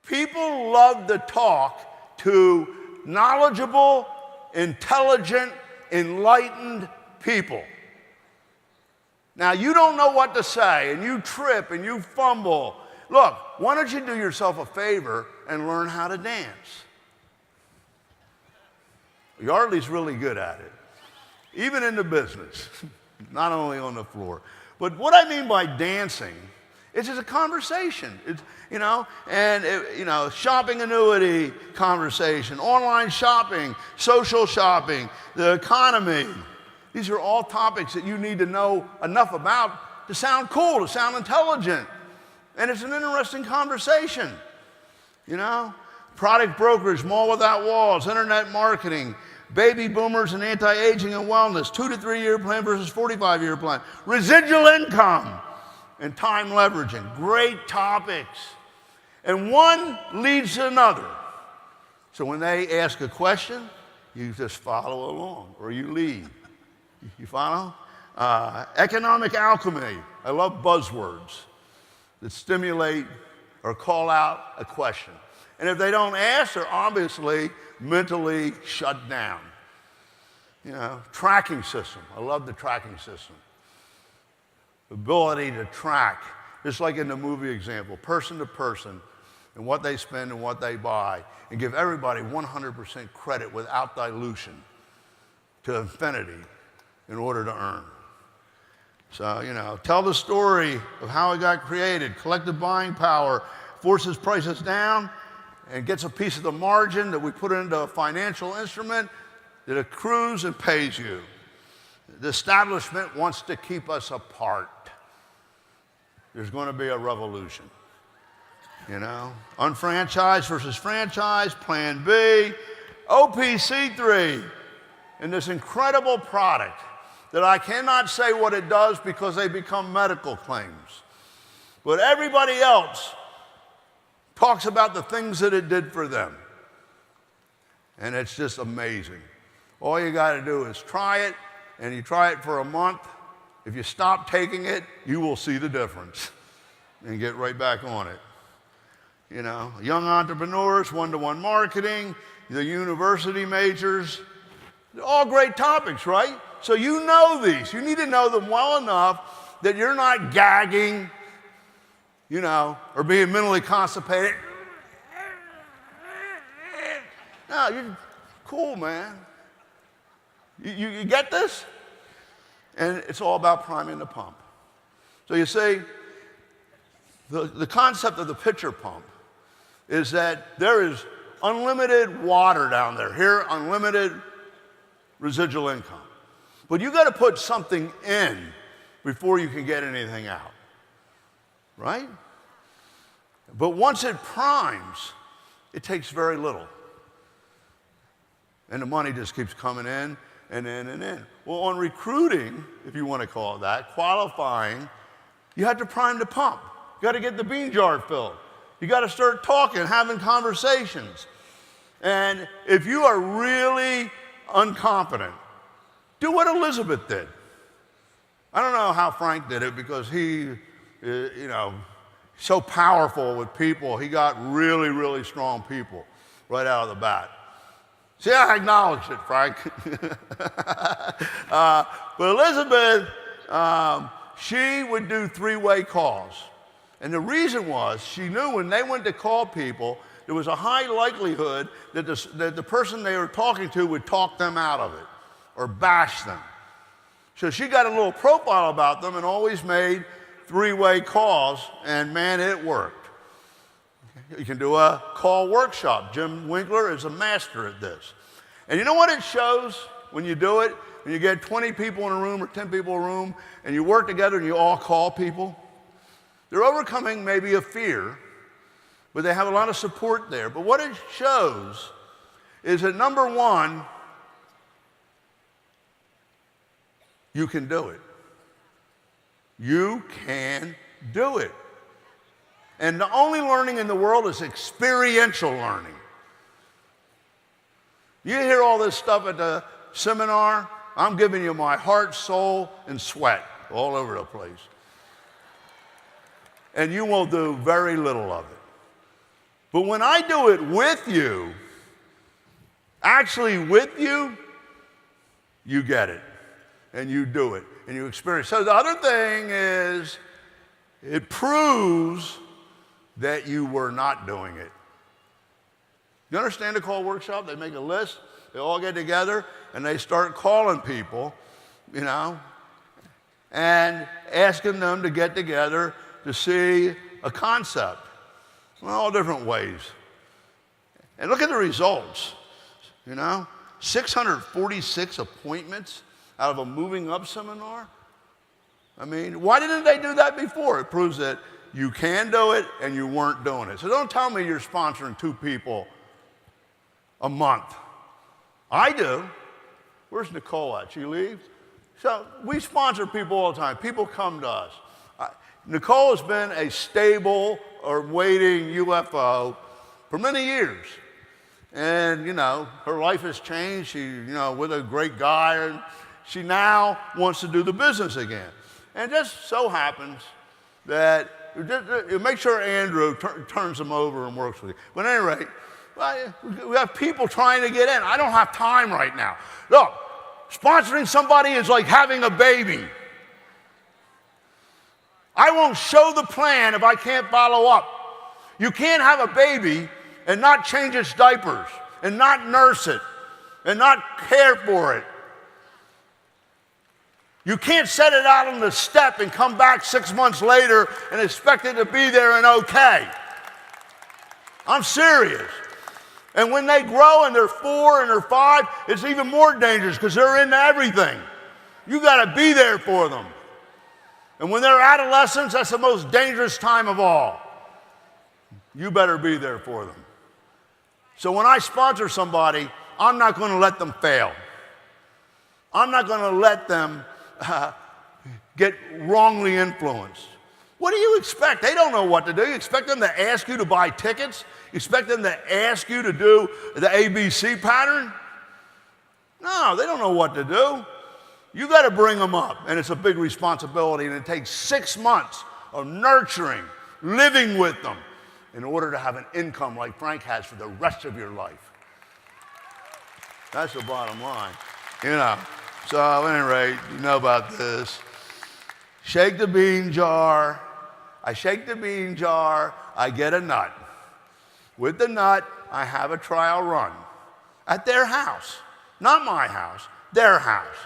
People love to talk to knowledgeable, intelligent, enlightened people. Now, you don't know what to say, and you trip, and you fumble. Look, why don't you do yourself a favor and learn how to dance? Yardley's really good at it, even in the business, not only on the floor. But what I mean by dancing is it's a conversation. It's, shopping annuity conversation, online shopping, social shopping, the economy. These are all topics that you need to know enough about to sound cool, to sound intelligent. And it's an interesting conversation. Product brokerage, mall without walls, internet marketing, baby boomers and anti-aging and wellness, 2 to 3 year plan versus 45-year plan, residual income and time leveraging. Great topics. And one leads to another. So when they ask a question, you just follow along or you lead. You follow? Economic alchemy. I love buzzwords that stimulate or call out a question. And if they don't ask, they're obviously mentally shut down. Tracking system. I love the tracking system. Ability to track, just like in the movie example, person to person, and what they spend and what they buy, and give everybody 100% credit without dilution to infinity in order to earn. So, tell the story of how it got created. Collective buying power forces prices down and gets a piece of the margin that we put into a financial instrument that accrues and pays you. The establishment wants to keep us apart. There's going to be a revolution. UnFranchise versus franchise, Plan B, OPC3, and this incredible product that I cannot say what it does because they become medical claims. But everybody else talks about the things that it did for them. And it's just amazing. All you got to do is try it, and you try it for a month. If you stop taking it, you will see the difference and get right back on it. Young entrepreneurs, one-to-one marketing, the university majors, all great topics, right? So you know these. You need to know them well enough that you're not gagging, or being mentally constipated. No, you're cool, man. You get this? And it's all about priming the pump. So you see, the concept of the pitcher pump is that there is unlimited water down there. Here, unlimited residual income. But you got to put something in before you can get anything out, right? But once it primes, it takes very little. And the money just keeps coming in and in and in. Well, on recruiting, if you want to call it that, qualifying, you have to prime the pump. You got to get the bean jar filled. You got to start talking, having conversations. And if you are really unconfident, do what Elizabeth did. I don't know how Frank did it because he, so powerful with people. He got really, really strong people right out of the bat. See, I acknowledged it, Frank. But Elizabeth, she would do three-way calls. And the reason was she knew when they went to call people, there was a high likelihood that the person they were talking to would talk them out of it or bash them. So she got a little profile about them and always made three-way calls, and man, it worked. You can do a call workshop. Jim Winkler is a master at this. And you know what it shows when you do it? When you get 20 people in a room or 10 people in a room and you work together and you all call people, they're overcoming maybe a fear, but they have a lot of support there. But what it shows is that, number one, you can do it. You can do it. And the only learning in the world is experiential learning. You hear all this stuff at the seminar? I'm giving you my heart, soul, and sweat all over the place. And you will do very little of it. But when I do it with you, actually with you, you get it, and you do it, and you experience. So the other thing is, it proves that you were not doing it. You understand the call workshop? They make a list, they all get together, and they start calling people, you know, and asking them to get together to see a concept. Well, all different ways. And look at the results, you know. 646 appointments out of a moving up seminar. I mean, why didn't they do that before? It proves that you can do it and you weren't doing it. So don't tell me you're sponsoring 2 people a month. I do. Where's Nicole at? She leaves? So we sponsor people all the time. People come to us. Nicole has been a stable or waiting UFO for many years. And, you know, her life has changed. She, you know, with a great guy, and she now wants to do the business again. And it just so happens that, make sure Andrew turns them over and works with you. But at any rate, we have people trying to get in. I don't have time right now. Look, sponsoring somebody is like having a baby. I won't show the plan if I can't follow up. You can't have a baby and not change its diapers, and not nurse it, and not care for it. You can't set it out on the step and come back 6 months later and expect it to be there and okay. I'm serious. And when they grow and they're 4 and they're 5, it's even more dangerous because they're into everything. You got to be there for them. And when they're adolescents, that's the most dangerous time of all. You better be there for them. So when I sponsor somebody, I'm not going to let them fail. I'm not going to let them get wrongly influenced. What do you expect? They don't know what to do. You expect them to ask you to buy tickets? You expect them to ask you to do the ABC pattern? No, they don't know what to do. You got to bring them up, and it's a big responsibility, and it takes 6 months of nurturing, living with them, in order to have an income like Frank has for the rest of your life. That's the bottom line, you know. So at any rate, you know about this. Shake the bean jar. I shake the bean jar, I get a nut. With the nut, I have a trial run at their house. Not my house, their house.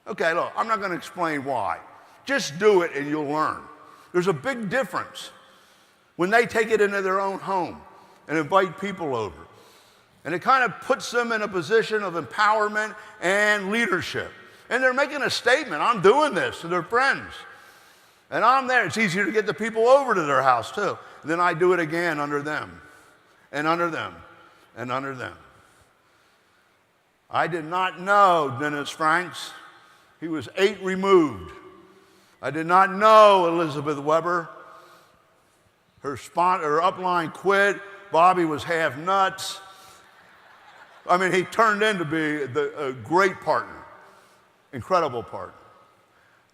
Okay, look, I'm not going to explain why. Just do it and you'll learn. There's a big difference when they take it into their own home and invite people over. And it kind of puts them in a position of empowerment and leadership. And they're making a statement, I'm doing this to their friends. And I'm there. It's easier to get the people over to their house too. And then I do it again under them, and under them, and under them. I did not know Dennis Franks. He was 8 removed. I did not know Elizabeth Weber. Her upline quit. Bobby was half nuts. I mean, he turned into be a great partner, incredible partner.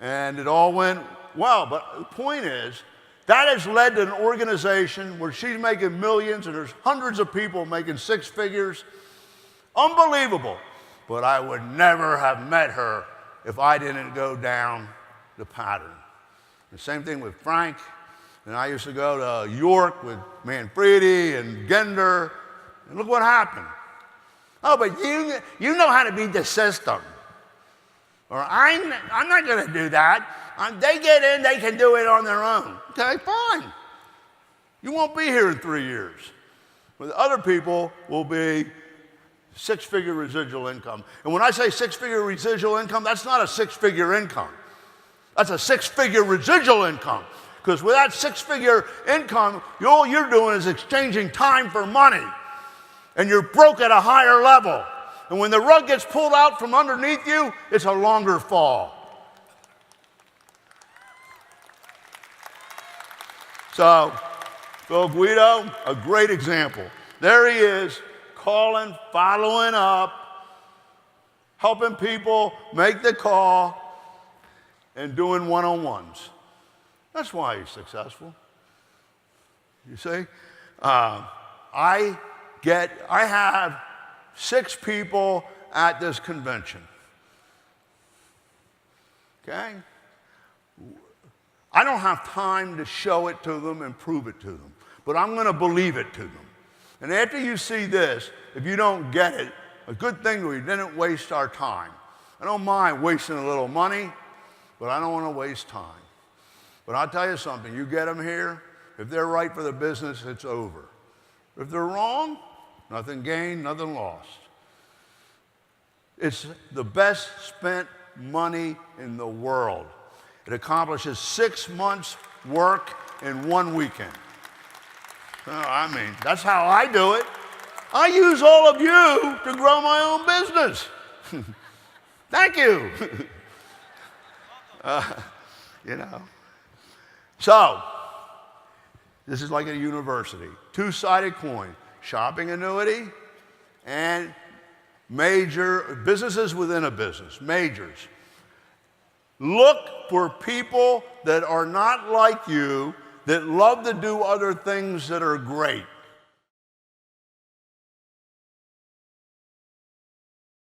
And it all went well. But the point is, that has led to an organization where she's making millions and there's hundreds of people making 6 figures. Unbelievable. But I would never have met her if I didn't go down the pattern. The same thing with Frank. And I used to go to York with Manfredi and Gender, and look what happened. Oh, but you know how to beat the system. Or I'm not going to do that. They get in, they can do it on their own. Okay, fine. You won't be here in 3 years. But other people will be 6-figure residual income. And when I say 6-figure residual income, that's not a 6-figure income. That's a 6-figure residual income. Because with that 6-figure income, all you're doing is exchanging time for money. And you're broke at a higher level. And when the rug gets pulled out from underneath you, it's a longer fall. So, Bill Guido, a great example. There he is, calling, following up, helping people make the call, and doing one-on-ones. That's why he's successful. You see? I have 6 people at this convention. Okay? I don't have time to show it to them and prove it to them, but I'm going to believe it to them. And after you see this, if you don't get it, a good thing we didn't waste our time. I don't mind wasting a little money, but I don't want to waste time. But I'll tell you something, you get them here, if they're right for the business, it's over. If they're wrong, nothing gained, nothing lost. It's the best spent money in the world. It accomplishes 6 months' work in 1 weekend. So, I mean, that's how I do it. I use all of you to grow my own business. Thank you. You know. So, this is like a university. 2-sided coin. Shopping annuity and major businesses within a business. Majors. Look for people that are not like you, that love to do other things that are great.